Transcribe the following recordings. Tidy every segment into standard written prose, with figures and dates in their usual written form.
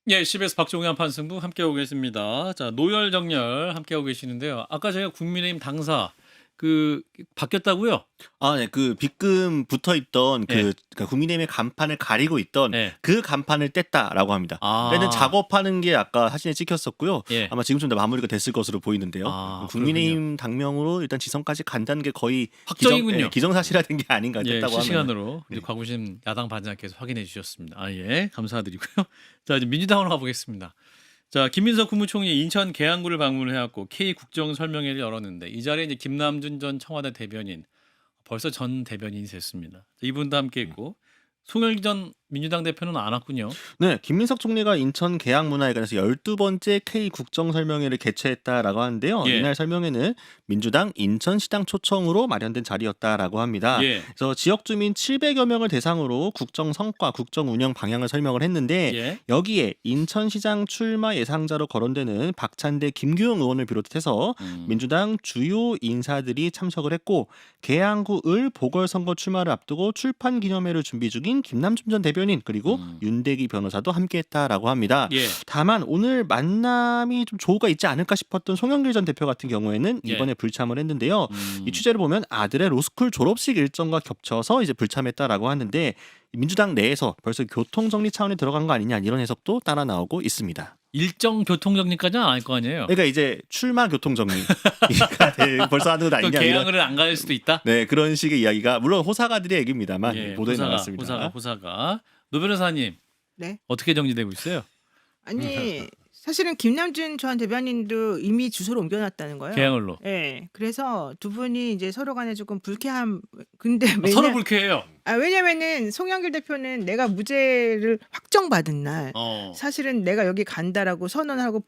예, CBS 박종현 판승부 함께하고 계십니다. 자, 노열정렬 함께하고 계시는데요. 아까 제가 국민의힘 당사 그 바뀌었다고요? 아 네. 그 빗금 붙어 있던 예. 그러니까 국민의힘의 간판을 가리고 있던 예. 그 간판을 뗐다라고 합니다. 아. 그러니까 작업하는 게 아까 사진에 찍혔었고요. 예. 아마 지금쯤 다 마무리가 됐을 것으로 보이는데요. 아, 국민의힘 당명으로 일단 지성까지 간다는 게 거의 확정이군요. 기정사실화된 게 아닌가 예, 됐다고 하면. 실시간으로 네. 우리 과구심 야당 반장께서 확인해 주셨습니다. 아, 예, 감사드리고요. 자, 이제 민주당으로 가보겠습니다. 자, 김민석 국무총리 인천 계양구를 방문해갖고 K 국정 설명회를 열었는데 이 자리에 이제 김남준 전 청와대 대변인 벌써 전 대변인이 됐습니다. 이분도 함께했고 송영길 전 민주당 대표는 안 왔군요. 네, 김민석 총리가 인천 계양문화회관에서 12번째 K 국정설명회를 개최했다라고 하는데요. 예. 이날 설명회는 민주당 인천시당 초청으로 마련된 자리였다라고 합니다. 예. 그래서 지역 주민 700여 명을 대상으로 국정 성과, 국정 운영 방향을 설명을 했는데 예. 여기에 인천시장 출마 예상자로 거론되는 박찬대, 김규영 의원을 비롯해서 민주당 주요 인사들이 참석을 했고 계양구 을 보궐선거 출마를 앞두고 출판 기념회를 준비 중인 김남준 전 대변인 그리고 윤대기 변호사도 함께했다라고 합니다. 예. 다만 오늘 만남이 좀 조우가 있지 않을까 싶었던 송영길 전 대표 같은 경우에는 예. 이번에 불참을 했는데요. 이 취재를 보면 아들의 로스쿨 졸업식 일정과 겹쳐서 이제 불참했다라고 하는데 민주당 내에서 벌써 교통 정리 차원에 들어간 거 아니냐 이런 해석도 따라 나오고 있습니다. 일정 교통 정리까지는 안 할 거 아니에요. 그러니까 이제 출마 교통 정리가 벌써 하는 것 그 아니냐 이런 계양을 안 갈 수도 있다. 네 그런 식의 이야기가 물론 호사가들의 얘기입니다만 예, 보도에 나왔습니다. 호사가 노 변호사님 네. 어떻게 정리되고 있어요? 아니 사실은 김남준 전 대변인도 이미 주소를 옮겨놨다는 거예요. 계양을로. 네. 그래서 두 분이 이제 서로 간에 조금 불쾌함. 근데 서로 불쾌해요. 왜냐면은 송영길 대표는 내가 무죄를 확정받은 날 어. 사실은 내가 여기 간다라고 선언하고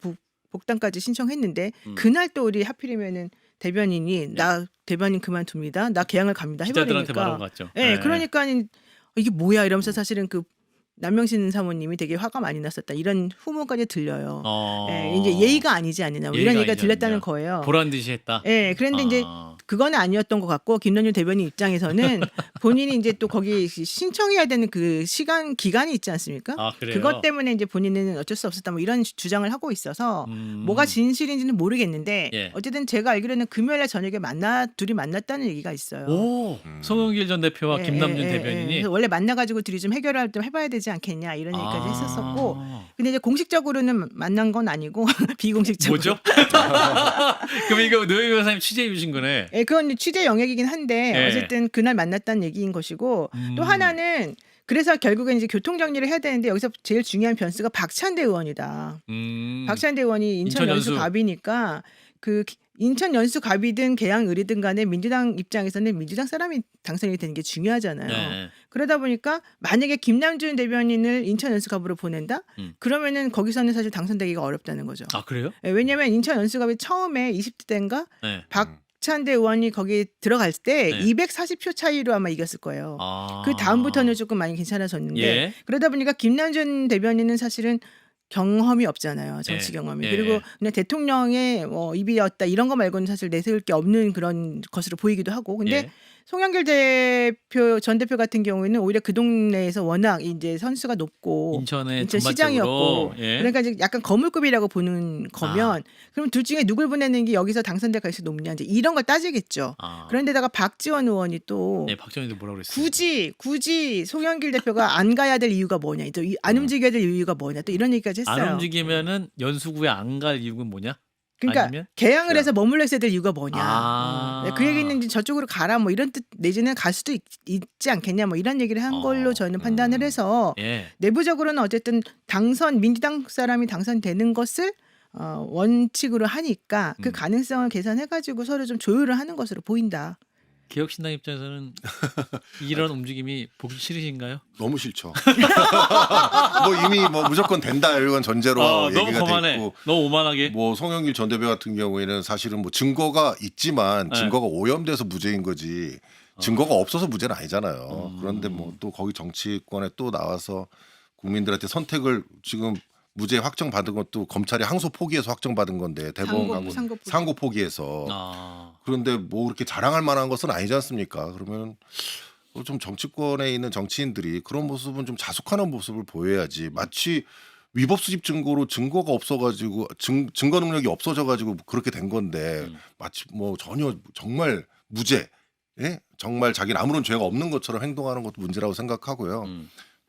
복당까지 신청했는데 그날 그날 또 우리 하필이면은 대변인이 나 대변인 그만둡니다. 나 개항을 갑니다. 기자들한테 해버리니까. 말한 것 같죠. 네, 예. 그러니까 이게 뭐야 이러면서 사실은 그 남명신 사모님이 되게 화가 많이 났었다 이런 후문까지 들려요. 예, 이제 예의가 아니지 않느냐 뭐 이런 얘기가 아니지 들렸다는 않느냐. 거예요. 보란 듯이 했다. 예, 그런데 이제 그건 아니었던 것 같고 김남준 대변인 입장에서는 본인이 이제 또 거기 신청해야 되는 그 시간 기간이 있지 않습니까? 아, 그래요? 그것 때문에 이제 본인은 어쩔 수 없었다 뭐 이런 주장을 하고 있어서 뭐가 진실인지는 모르겠는데 예. 어쨌든 제가 알기로는 금요일날 저녁에 둘이 만났다는 얘기가 있어요. 오, 송영길 전 대표와 예, 김남준 예, 대변인이 그래서 원래 만나가지고 둘이 좀 해결할 좀 해봐야 되지 않겠냐 이런 얘기까지 했었었고 근데 이제 공식적으로는 만난 건 아니고 비공식적으로. 뭐죠? 그럼 이거 노영 변호사님 취재해 주신 거네. 예, 그건 취재 영역이긴 한데 예. 어쨌든 그날 만났다는 얘기인 것이고 또 하나는 그래서 결국엔 이제 교통 정리를 해야 되는데 여기서 제일 중요한 변수가 박찬대 의원이다. 박찬대 의원이 인천 인천 연수 연수. 갑이니까 그 인천 연수 갑이든 계양 을이든 간에 민주당 입장에서는 민주당 사람이 당선이 되는 게 중요하잖아요. 네. 그러다 보니까 만약에 김남준 대변인을 인천 연수 갑으로 보낸다? 그러면은 거기서는 사실 당선되기가 어렵다는 거죠. 아, 그래요? 예, 왜냐면 인천 연수갑이 처음에 20대 때인가 네. 박찬대 의원이 거기 들어갈 때 네. 240표 차이로 아마 이겼을 거예요. 아. 그 다음부터는 조금 많이 괜찮아졌는데 예. 그러다 보니까 김남준 대변인은 사실은 경험이 없잖아요. 정치 예. 경험이. 예. 그리고 그냥 대통령의 입이었다 이런 거 말고는 사실 내세울 게 없는 그런 것으로 보이기도 하고. 근데 예. 송영길 전 대표 같은 경우에는 오히려 그 동네에서 워낙 이제 선수가 높고 인천의 인천 전반적으로. 시장이었고 예. 그러니까 이제 약간 거물급이라고 보는 거면 그럼 둘 중에 누굴 보내는 게 여기서 당선될 가능성이 높냐 이제 이런 걸 따지겠죠. 그런데다가 박지원 의원이 또 네, 박정희도 뭐라고 그랬어요? 굳이 송영길 대표가 안 가야 될 이유가 뭐냐, 또 안 움직여야 될 이유가 뭐냐, 또 이런 얘기까지 했어요. 안 움직이면은 연수구에 안 갈 이유가 뭐냐? 그러니까 아니면? 개항을 해서 머물러 있어야 될 이유가 뭐냐. 아. 네, 그 얘기는 이제 저쪽으로 가라 뭐 이런 뜻 내지는 갈 수도 있지 않겠냐 뭐 이런 얘기를 한 걸로 저는 판단을 해서 예. 내부적으로는 어쨌든 민주당 사람이 당선되는 것을 원칙으로 하니까 그 가능성을 계산해가지고 서로 좀 조율을 하는 것으로 보인다. 개혁신당 입장에서는 이런 움직임이 보기 싫으신가요? 너무 싫죠. 뭐 이미 뭐 무조건 된다 이런 전제로 너무 얘기가 돼 거만해. 있고 너무 오만하게. 뭐 송영길 전 대표 같은 경우에는 사실은 뭐 증거가 있지만 네. 증거가 오염돼서 무죄인 거지 증거가 없어서 무죄는 아니잖아요. 그런데 뭐 또 거기 정치권에 또 나와서 국민들한테 선택을 지금 무죄 확정 받은 것도 검찰이 항소 포기해서 확정 받은 건데 대법원 상고 포기해서 그런데 뭐 그렇게 자랑할 만한 것은 아니지 않습니까? 그러면 좀 정치권에 있는 정치인들이 그런 모습은 좀 자숙하는 모습을 보여야지 마치 위법 수집 증거로 증거가 없어가지고 증거 능력이 없어져가지고 그렇게 된 건데 마치 뭐 전혀 정말 무죄, 예? 정말 자기는 아무런 죄가 없는 것처럼 행동하는 것도 문제라고 생각하고요.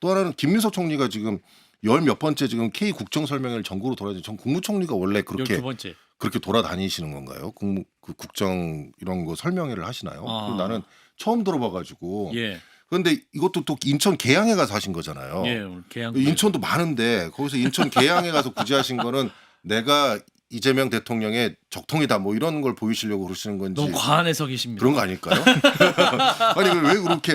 또 하나는 김민석 총리가 지금 열 몇 번째 지금 K 국정 설명회를 전국으로 돌아다니는 전 국무총리가 원래 그렇게 12번째. 그렇게 돌아다니시는 건가요? 그 국정 이런 거 설명회를 하시나요? 아. 그리고 나는 처음 들어봐가지고. 예. 그런데 이것도 또 인천 계양에 가서 하신 거잖아요. 예. 오늘 계양. 인천도 많은데 거기서 인천 계양에 가서 굳이 하신 거는 내가 이재명 대통령의 적통이다 뭐 이런 걸 보이시려고 그러시는 건지 너무 과한 해석이십니다. 그런 거 아닐까요? 아니 왜 그렇게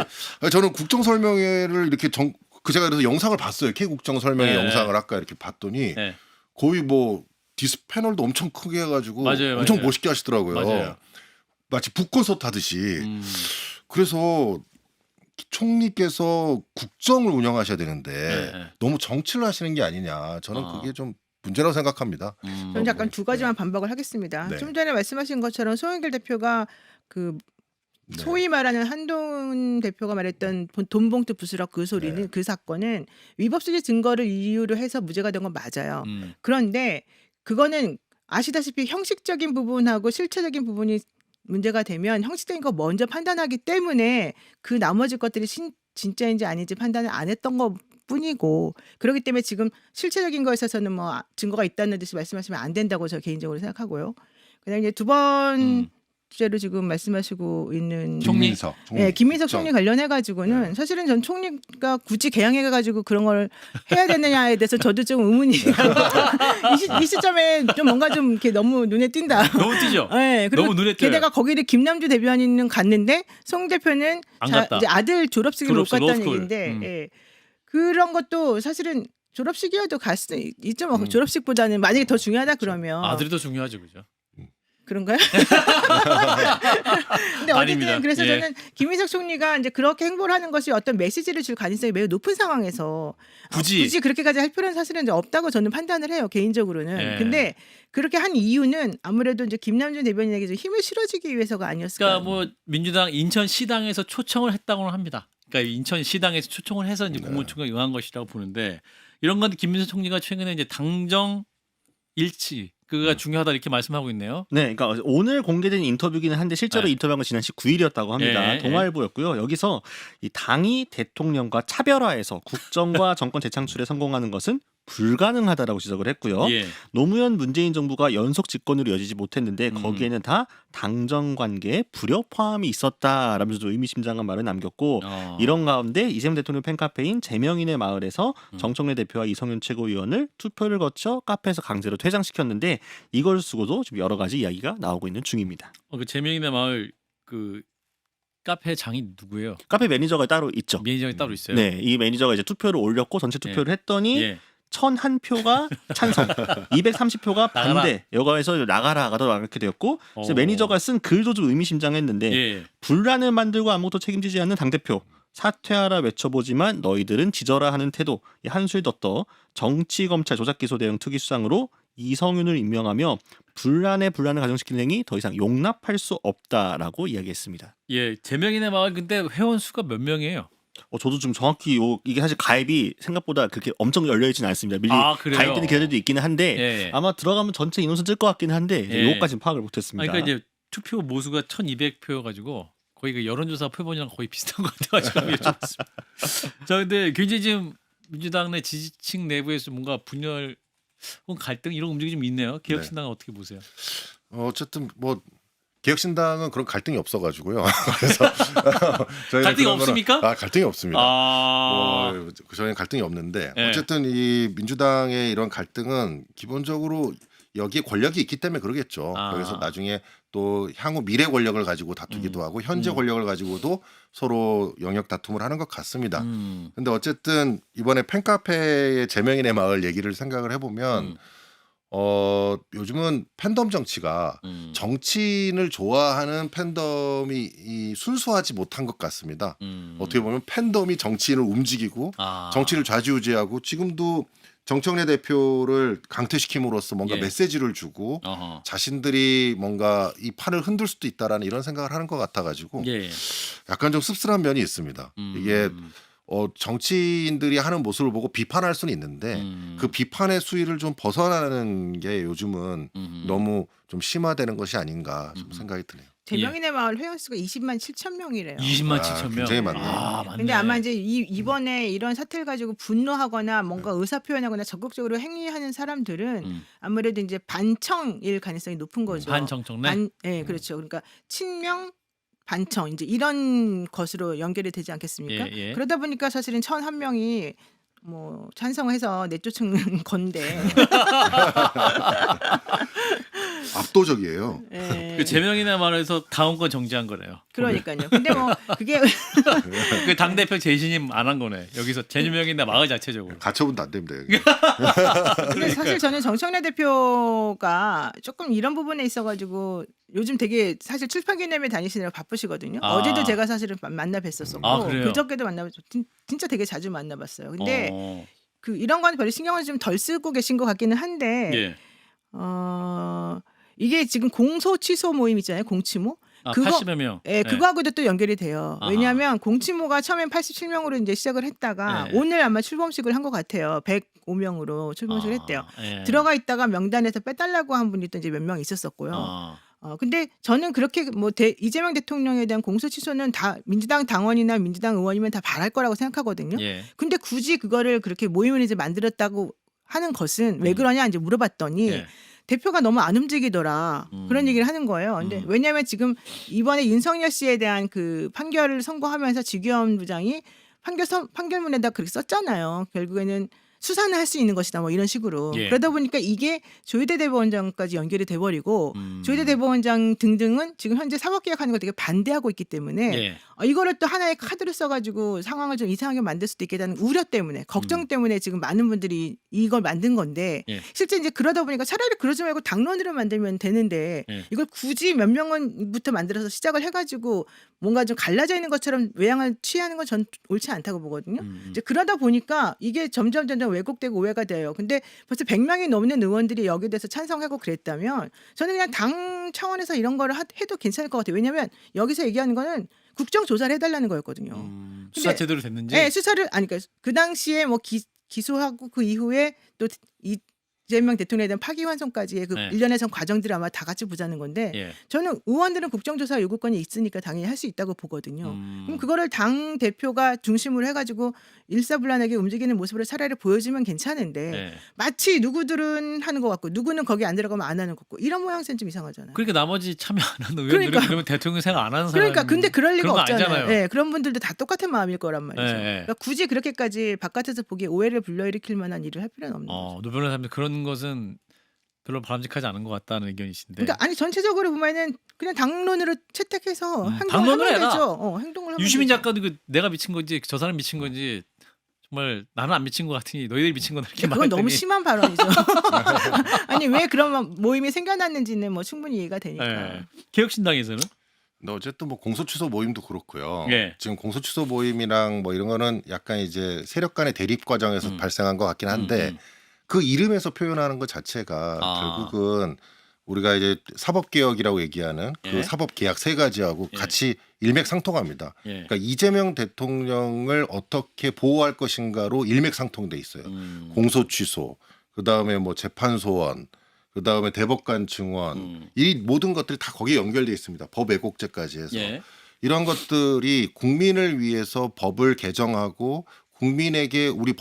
저는 국정 설명회를 이렇게 제가 그래서 영상을 봤어요. K 국정 설명회 네. 영상을 아까 이렇게 봤더니 네. 거의 뭐 디스 패널도 엄청 크게 해가지고 맞아요, 엄청 맞아요. 멋있게 하시더라고요. 맞아요. 마치 북콘서트 하듯이. 그래서 총리께서 국정을 운영하셔야 되는데 네. 너무 정치를 하시는 게 아니냐. 저는 그게 좀 문제라고 생각합니다. 저는 약간 두 가지만 반박을 하겠습니다. 네. 좀 전에 말씀하신 것처럼 송영길 대표가 그 네. 소위 말하는 한동훈 대표가 말했던 돈봉투 부수락 그 소리는 네. 그 사건은 위법수지 증거를 이유로 해서 무죄가 된 건 맞아요. 그런데 그거는 아시다시피 형식적인 부분하고 실체적인 부분이 문제가 되면 형식적인 거 먼저 판단하기 때문에 그 나머지 것들이 진짜인지 아닌지 판단을 안 했던 것 뿐이고 그렇기 때문에 지금 실체적인 거에 있어서는 뭐 증거가 있다는 듯이 말씀하시면 안 된다고 저 개인적으로 생각하고요. 그다음에 이제 두 번째로 지금 말씀하시고 있는 김민석. 네, 김민석 국정. 총리 관련해 가지고는 사실은 전 총리가 굳이 개항해 가지고 그런 걸 해야 되느냐에 대해서 저도 좀 의문이에요. 이 시점에 좀 뭔가 좀 이렇게 너무 눈에 띈다. 너무 띄죠. 네, 그리고 너무 눈에 띄어요. 게다가 거기를 김남주 대변인은 갔는데 송 대표는 안 갔다. 이제 아들 졸업식을 못 졸업식, 갔다는 로스쿨. 얘기인데 예. 그런 것도 사실은 졸업식이어도 갈 수 있죠. 뭐 졸업식보다는 만약에 더 중요하다 그러면 아들이 더 중요하죠, 그죠? 그런가요? 근데 아닙니다. 어쨌든 그래서 예. 저는 김민석 총리가 이제 그렇게 행보를 하는 것이 어떤 메시지를 줄 가능성이 매우 높은 상황에서 굳이 그렇게까지 할 필요는 사실은 이제 없다고 저는 판단을 해요 개인적으로는. 예. 근데 그렇게 한 이유는 아무래도 이제 김남준 대변인에게 좀 힘을 실어주기 위해서가 아니었을까. 그러니까 뭐 민주당 인천시당에서 초청을 했다고는 합니다. 그러니까 인천시당에서 초청을 해서 이제 국무총리가 응한 것이라고 보는데 이런 건 김민석 총리가 최근에 이제 당정 일치 그가 중요하다 이렇게 말씀하고 있네요. 네, 그러니까 오늘 공개된 인터뷰기는 한데 실제로 네. 인터뷰한 건 지난 19일이었다고 합니다. 예, 동아일보였고요. 여기서 이 당이 대통령과 차별화해서 국정과 정권 재창출에 성공하는 것은 불가능하다라고 지적을 했고요. 예. 노무현 문재인 정부가 연속 집권으로 이어지지 못했는데 거기에는 다 당정 관계에 불협화음이 있었다라면서 좀 의미심장한 말을 남겼고 이런 가운데 이재명 대통령 팬카페인 제명인의 마을에서 정청래 대표와 이성윤 최고위원을 투표를 거쳐 카페에서 강제로 퇴장시켰는데 이걸 쓰고도 지금 여러 가지 이야기가 나오고 있는 중입니다. 그 제명인의 마을 그 카페 장이 누구예요? 카페 매니저가 따로 있죠. 매니저가 따로 있어요. 네, 이 매니저가 이제 투표를 올렸고 전체 투표를 했더니 예. 1,001표가 찬성, 230표가 반대. 나가라. 여가에서 나가라가 이렇게 되었고 그래서 매니저가 쓴 글도 좀 의미심장했는데 예. 분란을 만들고 아무것도 책임지지 않는 당대표. 사퇴하라 외쳐보지만 너희들은 지져라 하는 태도. 이 한술 덧더 정치검찰 조작기소 대응 특위수장으로 이성윤을 임명하며 분란을 가중시키는 행위 더 이상 용납할 수 없다라고 이야기했습니다. 예. 제명인의 마을 근데 회원 수가 몇 명이에요? 저도 좀 정확히 이게 사실 가입이 생각보다 그렇게 엄청 열려 있지는 않습니다. 미리 그래요? 가입되는 계좌도 있기는 한데 예. 아마 들어가면 전체 인원수 뜰 것 같긴 한데 이제 예. 요거까지는 파악을 못했습니다. 그러니까 이제 투표 모수가 1,200표여가지고 거의 그 여론조사 표본이랑 거의 비슷한 것 같아가지고 여쭤봤습니다. 자, 근데 굉장히 지금 민주당 내 지지층 내부에서 뭔가 분열 혹은 갈등 이런 움직임이 좀 있네요. 개혁신당은 어떻게 보세요? 어쨌든 뭐 개혁신당은 그런 갈등이 없어가지고요. 그래서 저희는 갈등이 그런 거는- 없습니까? 갈등이 없습니다. 뭐 저희는 갈등이 없는데 예. 어쨌든 이 민주당의 이런 갈등은 기본적으로 여기에 권력이 있기 때문에 그러겠죠. 그래서 나중에 또 향후 미래 권력을 가지고 다투기도 하고 현재 권력을 가지고도 서로 영역 다툼을 하는 것 같습니다. 근데 어쨌든 이번에 팬카페의 제명인의 마을 얘기를 생각을 해보면 요즘은 팬덤 정치가 정치인을 좋아하는 팬덤이 순수하지 못한 것 같습니다. 어떻게 보면 팬덤이 정치인을 움직이고 정치를 좌지우지하고 지금도 정청래 대표를 강퇴시킴으로써 뭔가 예. 메시지를 주고 자신들이 뭔가 이 판을 흔들 수도 있다라는 이런 생각을 하는 것 같아가지고 예. 약간 좀 씁쓸한 면이 있습니다. 이게 정치인들이 하는 모습을 보고 비판할 수는 있는데 그 비판의 수위를 좀 벗어나는 게 요즘은 너무 좀 심화되는 것이 아닌가 좀 생각이 드네요. 대명인의 마을 회원수가 20만 7천 명이래요. 20만 7천 명. 굉장히 많네요. 아, 맞네. 근데 아마 이제 이번에 이런 사태를 가지고 분노하거나 뭔가 의사 표현하거나 적극적으로 행위하는 사람들은 아무래도 이제 반청일 가능성이 높은 거죠. 반청청래? 네, 그렇죠. 그러니까 친명 반청 이제 이런 것으로 연결이 되지 않겠습니까? 예, 예. 그러다 보니까 사실은 1,001명이 뭐 찬성해서 내쫓은 건데. 압도적이에요. 예. 그 제명이나 말해서 당원권 정지한 거래요. 그러니까요. 근데 뭐 그게 그 당 대표 재신임 안 한 거네. 여기서 제명이나 마을 자체적으로. 가처분도 안 됩니다. 여기. 근데 사실 저는 정청래 대표가 조금 이런 부분에 있어가지고 요즘 되게 사실 출판 기념회 다니시느라 바쁘시거든요. 아. 어제도 제가 사실은 만나 뵀었었고 아, 그래요? 그저께도 진짜 되게 자주 만나봤어요. 근데 어. 그 이런 건 별로 신경을 좀 덜 쓰고 계신 것 같기는 한데 예. 이게 지금 공소 취소 모임 있잖아요. 공치모. 아, 그거- 80여 명. 예, 그거하고도 또 연결이 돼요. 아하. 왜냐하면 공치모가 처음엔 87명으로 이제 시작을 했다가 네. 오늘 아마 출범식을 한 것 같아요. 105명으로 출범식을 했대요. 예. 들어가 있다가 명단에서 빼달라고 한 분이 또 이제 몇 명 있었었고요. 근데 저는 그렇게 뭐 이재명 대통령에 대한 공소 취소는 다 민주당 당원이나 민주당 의원이면 다 바랄 거라고 생각하거든요. 예. 근데 굳이 그거를 그렇게 모임을 이제 만들었다고 하는 것은 왜 그러냐 이제 물어봤더니 예. 대표가 너무 안 움직이더라 그런 얘기를 하는 거예요. 근데 왜냐하면 지금 이번에 윤석열 씨에 대한 그 판결을 선고하면서 지규현 부장이 판결문에다 그렇게 썼잖아요. 결국에는 수사는 할 수 있는 것이다 뭐 이런 식으로. 예. 그러다 보니까 이게 조희대 대법원장까지 연결이 돼버리고 조희대 대법원장 등등은 지금 현재 사법개혁하는 걸 되게 반대하고 있기 때문에 예. 이거를 또 하나의 카드로 써가지고 상황을 좀 이상하게 만들 수도 있겠다는 우려 때문에 걱정 때문에 지금 많은 분들이 이걸 만든 건데 예. 실제 이제 그러다 보니까 차라리 그러지 말고 당론으로 만들면 되는데 예. 이걸 굳이 몇 명은부터 만들어서 시작을 해가지고 뭔가 좀 갈라져 있는 것처럼 외양을 취하는 건 전 옳지 않다고 보거든요. 이제 그러다 보니까 이게 점점 왜곡되고 오해가 돼요. 근데 벌써 100명이 넘는 의원들이 여기에 대해서 찬성하고 그랬다면 저는 그냥 당 차원에서 이런 거를 해도 괜찮을 것 같아요. 왜냐하면 여기서 얘기하는 거는 국정조사를 해달라는 거였거든요. 수사 근데- 제대로 됐는지. 네, 수사를 그러니까 그 당시에 뭐 기소하고 그 이후에 또 이재명 대통령에 대한 파기환송까지의 그 네. 일련의 과정들을 아마 다 같이 보자는 건데 예. 저는 의원들은 국정조사 요구권이 있으니까 당연히 할 수 있다고 보거든요. 그럼 그거를 당 대표가 중심으로 해가지고 일사불란하게 움직이는 모습을 차라리 보여주면 괜찮은데 예. 마치 누구들은 하는 것 같고 누구는 거기 안 들어가면 안 하는 것 같고 이런 모양새는 좀 이상하잖아요. 그러니까 나머지 참여 안 하는 의원들은 그러니까. 그러면 대통령 생각 안 하는 사람. 그러니까 근데 그럴 리가 그런 거 없잖아요. 아니잖아요. 네, 그런 분들도 다 똑같은 마음일 거란 말이죠. 예, 예. 그러니까 굳이 그렇게까지 바깥에서 보기에 오해를 불러일으킬 만한 일을 할 필요는 없는 거죠. 노 변호사님 그런 것은 별로 바람직하지 않은 것 같다는 의견이신데. 그러니까 아니 전체적으로 보면은 그냥 당론으로 채택해서 당론으로 행동을 하면 해라. 되죠. 행동을 하면 유시민 되죠. 작가도 그 내가 미친 건지 저 사람 미친 건지 정말 나는 안 미친 것 같으니 너희들이 미친 거다 이렇게 그건 말했더니 너무 심한 발언이죠. 아니 왜 그런 모임이 생겨났는지는 뭐 충분히 이해가 되니까. 예. 개혁신당에서는 근데 어쨌든 뭐 공소취소 모임도 그렇고요. 예. 지금 공소취소 모임이랑 뭐 이런 거는 약간 이제 세력 간의 대립 과정에서 발생한 것 같긴 한데 그 이름에서 표현하는 것 자체가 결국은 우리가 이제 사법개혁이라고 얘기하는 그 예. 사법계약 세 가지하고 예. 같이 일맥상통합니다. 예. 그러니까 이재명 대통령을 어떻게 보호할 것인가로 일맥상통돼 있어요. 공소취소, 그 다음에 뭐 재판 소원, 그 다음에 대법관 증원, 이 모든 것들이 다 거기에 연결돼 있습니다. 법 왜곡죄까지 해서 예. 이런 것들이 국민을 위해서 법을 개정하고 국민에게 우리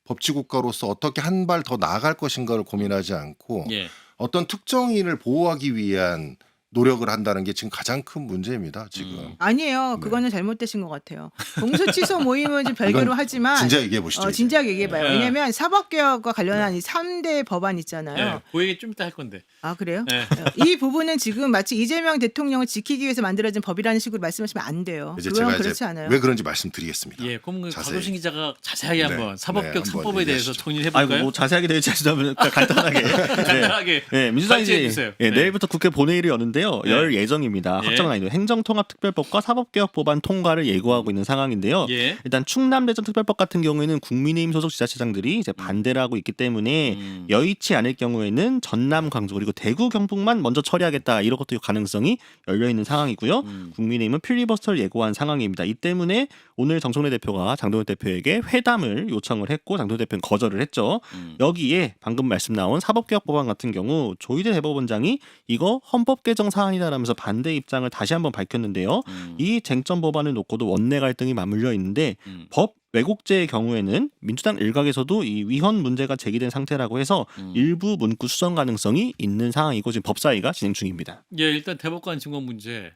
법치국가로서 어떻게 한 발 더 나아갈 것인가를 고민하지 않고 예. 어떤 특정인을 보호하기 위한 노력을 한다는 게 지금 가장 큰 문제입니다. 지금 아니에요. 그거는 잘못되신 것 같아요. 공소취소 모임은 좀 별개로 이건 하지만 진짜 얘기해 보시죠. 이제. 진지하게 얘기해봐요. 예. 왜냐하면 사법개혁과 관련한 이 3대 법안 있잖아요. 예. 그 얘기 좀 이따 할 건데. 아 그래요? 예. 이 부분은 지금 마치 이재명 대통령을 지키기 위해서 만들어진 법이라는 식으로 말씀하시면 안 돼요. 이제 그건 제가 그렇지 이제 않아요. 왜 그런지 말씀드리겠습니다. 예. 그럼 그 자세히. 박효신 기자가 자세하게 네. 한번 사법개혁 네, 한번 3법에 대해서 얘기하시죠. 정리해 아이고 볼까요? 뭐 자세하게 되지 않으면 간단하게. 간단하게. 네, 민주당이 발제해 이제 주세요. 예, 네. 내일부터 국회 본회의를 여는데요. 있는데요. 네. 열 예정입니다. 예. 확정 난이도 행정통합특별법과 사법개혁법안 통과를 예고하고 있는 상황인데요. 예. 일단 충남대전특별법 같은 경우에는 국민의힘 소속 지자체장들이 이제 반대를 하고 있기 때문에 여의치 않을 경우에는 전남, 광주 그리고 대구, 경북만 먼저 처리하겠다 이런 것도 가능성이 열려 있는 상황이고요. 국민의힘은 필리버스터를 예고한 상황입니다. 이 때문에 오늘 정청래 대표가 장동혁 대표에게 회담을 요청을 했고 장동혁 대표는 거절을 했죠. 여기에 방금 말씀 나온 사법개혁법안 같은 경우 조희대 대법원장이 이거 헌법 개정 사안이다라면서 반대 입장을 다시 한번 밝혔는데요. 이 쟁점 법안을 놓고도 원내 갈등이 맞물려 있는데 법 왜곡죄의 경우에는 민주당 일각에서도 이 위헌 문제가 제기된 상태라고 해서 일부 문구 수정 가능성이 있는 상황이고 지금 법사위가 진행 중입니다. 예, 일단 대법관 증거 문제.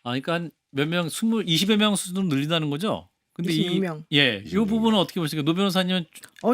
그러니까 한 몇 명, 20여 명 수준으로 늘린다는 거죠. 근데 26명. 이 26명. 부분은 어떻게 보십니까? 노 변호사님은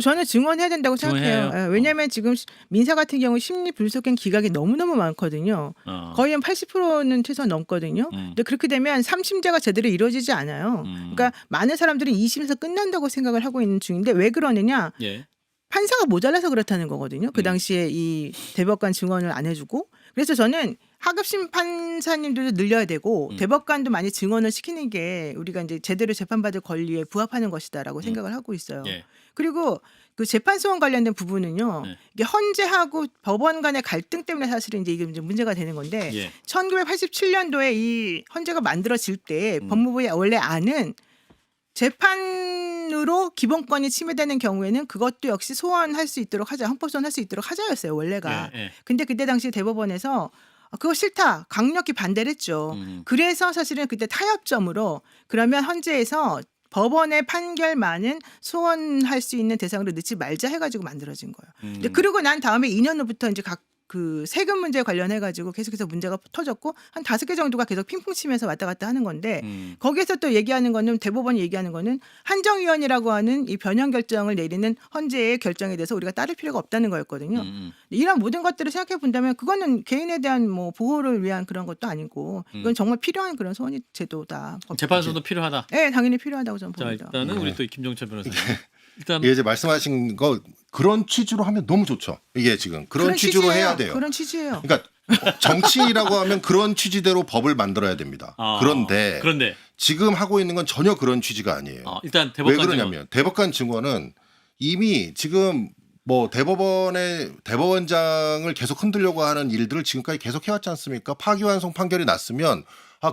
저는 증언해야 된다고 생각해요. 증언해요? 왜냐하면 지금 민사 같은 경우 심리 불속행 기각이 너무너무 많거든요. 거의 한 80%는 최소한 넘거든요. 근데 그렇게 되면 3심제가 제대로 이루어지지 않아요. 그러니까 많은 사람들이 2심에서 끝난다고 생각을 하고 있는 중인데 왜 그러느냐? 예. 판사가 모자라서 그렇다는 거거든요. 그 당시에 이 대법관 증언을 안 해주고. 그래서 저는 하급심 판사님들도 늘려야 되고 대법관도 많이 증언을 시키는 게 우리가 이제 제대로 재판받을 권리에 부합하는 것이다라고 생각을 하고 있어요. 예. 그리고 그 재판 소원 관련된 부분은요. 네. 이게 헌재하고 법원 간의 갈등 때문에 사실은 이제 이게 문제가 되는 건데 예. 1987년도에 이 헌재가 만들어질 때 법무부의 원래 안은 재판으로 기본권이 침해되는 경우에는 그것도 역시 소원할 수 있도록 하자, 헌법 소원할 수 있도록 하자였어요 원래가. 예, 예. 근데 그때 당시 대법원에서 그거 싫다 강력히 반대를 했죠. 그래서 사실은 그때 타협점으로 그러면 헌재에서 법원의 판결만은 소원할 수 있는 대상으로 넣지 말자 해가지고 만들어진 거예요. 근데 그러고 난 다음에 2년 후부터 이제 그 세금 문제 관련해 가지고 계속해서 문제가 터졌고 한 5개 정도가 계속 핑퐁 치면서 왔다 갔다 하는 건데 거기에서 또 얘기하는 거는 대법원이 얘기하는 거는 한정위원이라고 하는 이 변형 결정을 내리는 헌재의 결정에 대해서 우리가 따를 필요가 없다는 거였거든요. 이런 모든 것들을 생각해 본다면 그거는 개인에 대한 뭐 보호를 위한 그런 것도 아니고 이건 정말 필요한 그런 소원이 제도다. 재판소도 필요하다. 네, 당연히 필요하다고 저는 자, 봅니다. 일단은 우리 또 김종철 변호사님. 일단 이제 말씀하신 거 그런 취지로 하면 너무 좋죠. 이게 지금 그런 취지로 취지예요. 해야 돼요. 그런 취지예요. 그러니까 정치라고 하면 그런 취지대로 법을 만들어야 됩니다. 그런데 지금 하고 있는 건 전혀 그런 취지가 아니에요. 일단 왜 그러냐면 대법관 증언은 이미 지금 뭐 대법원장을 계속 흔들려고 하는 일들을 지금까지 계속 해왔지 않습니까? 파기환송 판결이 났으면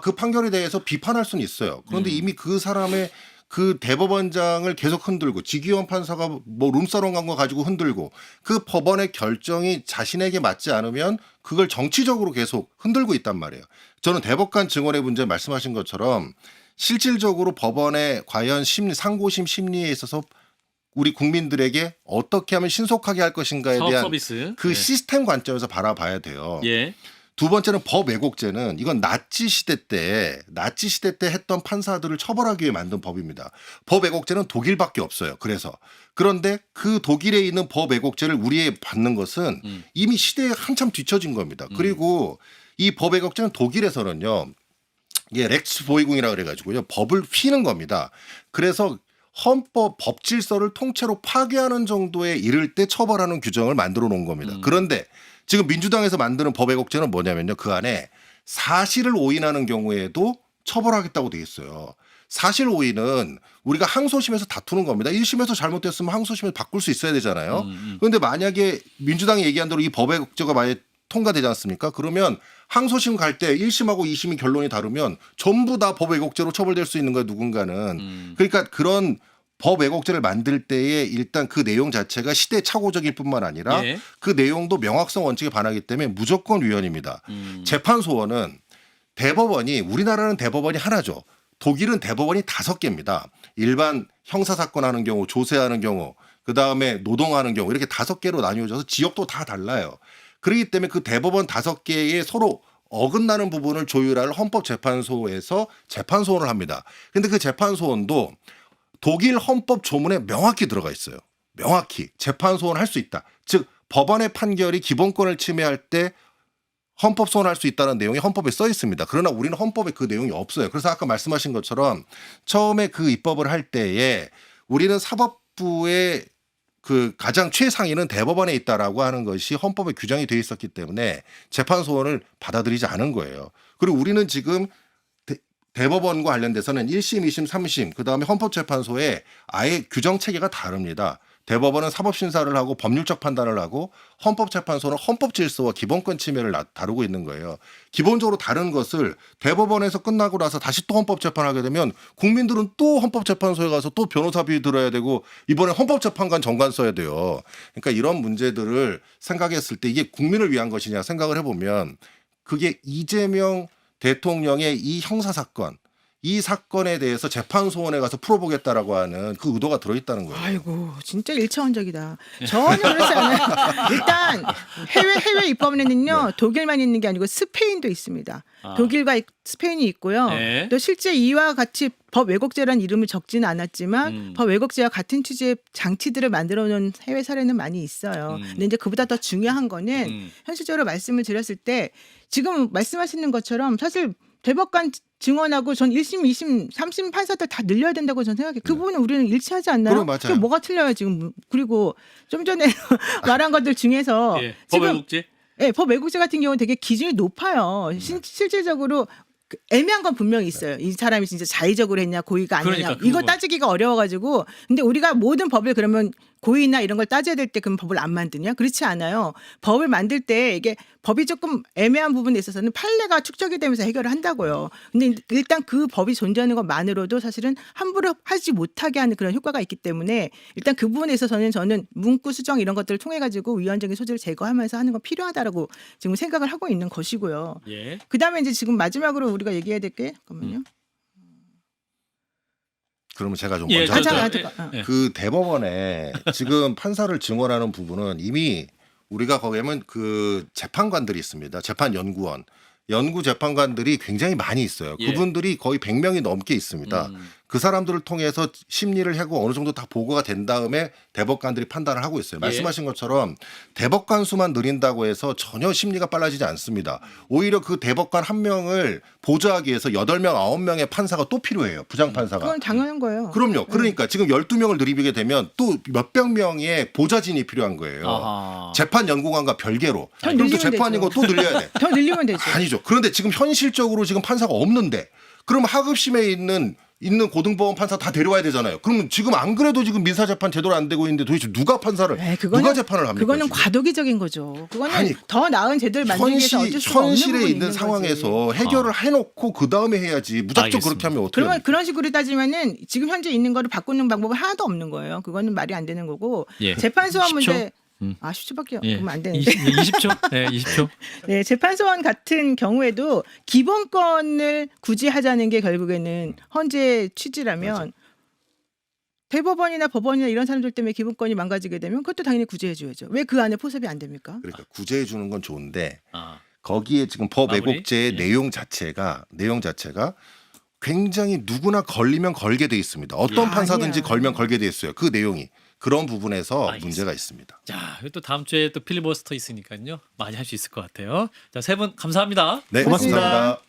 그 판결에 대해서 비판할 수는 있어요. 그런데 이미 그 사람의 그 대법원장을 계속 흔들고 지기현 판사가 뭐 룸사롱 간 거 가지고 흔들고 그 법원의 결정이 자신에게 맞지 않으면 그걸 정치적으로 계속 흔들고 있단 말이에요. 저는 대법관 증언의 문제 말씀하신 것처럼 실질적으로 법원의 과연 상고심 심리에 있어서 우리 국민들에게 어떻게 하면 신속하게 할 것인가에 대한 서비스. 그 시스템 관점에서 바라봐야 돼요. 예. 두 번째는 법 왜곡죄는 이건 나치 시대 때 했던 판사들을 처벌하기 위해 만든 법입니다. 법 왜곡죄는 독일밖에 없어요. 그런데 그 독일에 있는 법 왜곡죄를 우리에 받는 것은 이미 시대에 한참 뒤처진 겁니다. 그리고 이 법 왜곡죄는 독일에서는요. 이게 렉스 보이궁이라 그래가지고요. 법을 휘는 겁니다. 그래서 헌법 법 질서를 통째로 파괴하는 정도에 이를 때 처벌하는 규정을 만들어 놓은 겁니다. 그런데 지금 민주당에서 만드는 법 왜곡죄는 뭐냐면요. 그 안에 사실을 오인하는 경우에도 처벌하겠다고 돼 있어요. 사실 오인은 우리가 항소심에서 다투는 겁니다. 1심에서 잘못됐으면 항소심에서 바꿀 수 있어야 되잖아요. 그런데 만약에 민주당이 얘기한 대로 이 법 왜곡죄가 만약에 통과되지 않습니까? 그러면 항소심 갈 때 1심하고 2심이 결론이 다르면 전부 다 법 왜곡죄로 처벌될 수 있는 거예요. 누군가는. 그러니까 그런 법 왜곡죄를 만들 때에 일단 그 내용 자체가 시대착오적일 뿐만 아니라 그 내용도 명확성 원칙에 반하기 때문에 무조건 위헌입니다. 재판소원은 우리나라는 대법원이 하나죠. 독일은 대법원이 5개입니다. 일반 형사사건 하는 경우, 조세하는 경우, 그다음에 노동하는 경우 이렇게 5개로 나뉘어져서 지역도 다 달라요. 그렇기 때문에 그 대법원 5개의 서로 어긋나는 부분을 조율할 헌법재판소에서 재판소원을 합니다. 그런데 그 재판소원도 독일 헌법 조문에 명확히 들어가 있어요. 명확히 재판소원할 수 있다. 즉 법원의 판결이 기본권을 침해할 때 헌법소원할 수 있다는 내용이 헌법에 써 있습니다. 그러나 우리는 헌법에 그 내용이 없어요. 그래서 아까 말씀하신 것처럼 처음에 그 입법을 할 때에 우리는 사법부의 그 가장 최상위는 대법원에 있다라고 하는 것이 헌법에 규정이 돼 있었기 때문에 재판 소원을 받아들이지 않은 거예요. 그리고 우리는 지금 대법원과 관련돼서는 1심, 2심, 3심 그다음에 헌법재판소에 아예 규정 체계가 다릅니다. 대법원은 사법심사를 하고 법률적 판단을 하고 헌법재판소는 헌법질서와 기본권 침해를 다루고 있는 거예요. 기본적으로 다른 것을 대법원에서 끝나고 나서 다시 또 헌법재판하게 되면 국민들은 또 헌법재판소에 가서 또 변호사비 들어야 되고 이번에 헌법재판관 정관 써야 돼요. 그러니까 이런 문제들을 생각했을 때 이게 국민을 위한 것이냐 생각을 해보면 그게 이재명 대통령의 이 형사사건 이 사건에 대해서 재판소원에 가서 풀어보겠다라고 하는 그 의도가 들어있다는 거예요. 아이고 진짜 일차원적이다. 전혀 그렇지 않아요. 일단 해외 입법에는요 독일만 있는 게 아니고 스페인도 있습니다. 독일과 스페인이 있고요. 네. 또 실제 이와 같이 법 왜곡죄라는 이름을 적지는 않았지만 법 왜곡죄와 같은 취지의 장치들을 만들어 놓은 해외 사례는 많이 있어요. 근데 이제 그보다 더 중요한 거는 현실적으로 말씀을 드렸을 때 지금 말씀하시는 것처럼 사실 대법관 증언하고 전 1심, 2심, 3심 판사들 다 늘려야 된다고 저는 생각해요. 그 부분은 우리는 일치하지 않나요? 그럼 맞아요. 그게 뭐가 틀려요 지금. 그리고 좀 전에 말한 것들 중에서 예, 지금 법외국제. 예, 법 왜곡죄 같은 경우는 되게 기준이 높아요. 실질적으로 그 애매한 건 분명히 있어요. 이 사람이 진짜 자의적으로 했냐 고의가 아니냐 그러니까 이거 그거. 따지기가 어려워가지고 근데 우리가 모든 법을 그러면 고의나 이런 걸 따져야 될 때 그럼 법을 안 만드냐? 그렇지 않아요. 법을 만들 때 이게 법이 조금 애매한 부분에 있어서는 판례가 축적이 되면서 해결을 한다고요. 근데 일단 그 법이 존재하는 것만으로도 사실은 함부로 하지 못하게 하는 그런 효과가 있기 때문에 일단 그 부분에 있어서는 저는 문구 수정 이런 것들을 통해 가지고 위헌적인 소지를 제거하면서 하는 건 필요하다라고 지금 생각을 하고 있는 것이고요. 예. 그다음에 이제 지금 마지막으로 우리가 얘기해야 될 게 잠깐만요. 그러면 제가 좀 예, 먼저 저, 할게요. 저, 예. 그 대법원에 지금 판사를 증언하는 부분은 이미 우리가 거기 하면 그 재판관들이 있습니다. 재판연구원. 연구 재판관들이 굉장히 많이 있어요. 예. 그분들이 거의 100명이 넘게 있습니다. 그 사람들을 통해서 심리를 하고 어느 정도 다 보고가 된 다음에 대법관들이 판단을 하고 있어요. 말씀하신 것처럼 대법관 수만 늘린다고 해서 전혀 심리가 빨라지지 않습니다. 오히려 그 대법관 한 명을 보좌하기 위해서 8명, 9명의 판사가 또 필요해요. 부장판사가. 그건 당연한 거예요. 그럼요. 그러니까 지금 12명을 늘리게 되면 또 몇백 명의 보좌진이 필요한 거예요. 아하. 재판 연구관과 별개로. 더 그럼 또 늘리면 재판이고 되죠. 또 늘려야 돼. 더 늘리면 되죠. 아니죠. 그런데 지금 현실적으로 지금 판사가 없는데 그럼 하급심에 있는 고등법원 판사 다 데려와야 되잖아요. 그러면 지금 안 그래도 지금 민사재판 제대로 안 되고 있는데 도대체 누가 판사를 누가 재판을 합니까? 그거는 지금? 과도기적인 거죠. 그거는 아니, 더 나은 제도를 만들기 위해서 어쩔 수가 없는 현실에 부분이 있는 거지. 상황에서 해결을 해놓고 그 다음에 해야지. 무작정 알겠습니다. 그렇게 하면 어떻게 그러면 합니까? 그런 식으로 따지면은 지금 현재 있는 거를 바꾸는 방법은 하나도 없는 거예요. 그거는 말이 안 되는 거고 예. 재판소원 10초? 문제 10초밖에 예. 그러면 안 되는데 20초? 네, 20초. 네, 재판소원 같은 경우에도 기본권을 굳이 하자는 게 결국에는 헌재 취지라면 대법원이나 법원이나 이런 사람들 때문에 기본권이 망가지게 되면 그것도 당연히 구제해 줘야죠. 왜 그 안에 포섭이 안 됩니까? 그러니까 구제해 주는 건 좋은데 아. 거기에 지금 법 마무리? 왜곡죄의 예. 내용 자체가 굉장히 누구나 걸리면 걸게 돼 있습니다. 어떤 야, 판사든지 아니야. 걸면 걸게 돼 있어요. 그 내용이 그런 부분에서 알겠습니다. 문제가 있습니다. 자, 또 다음 주에 또 필리버스터 있으니까요. 많이 할 수 있을 것 같아요. 자, 세 분 감사합니다. 네, 고맙습니다. 감사합니다.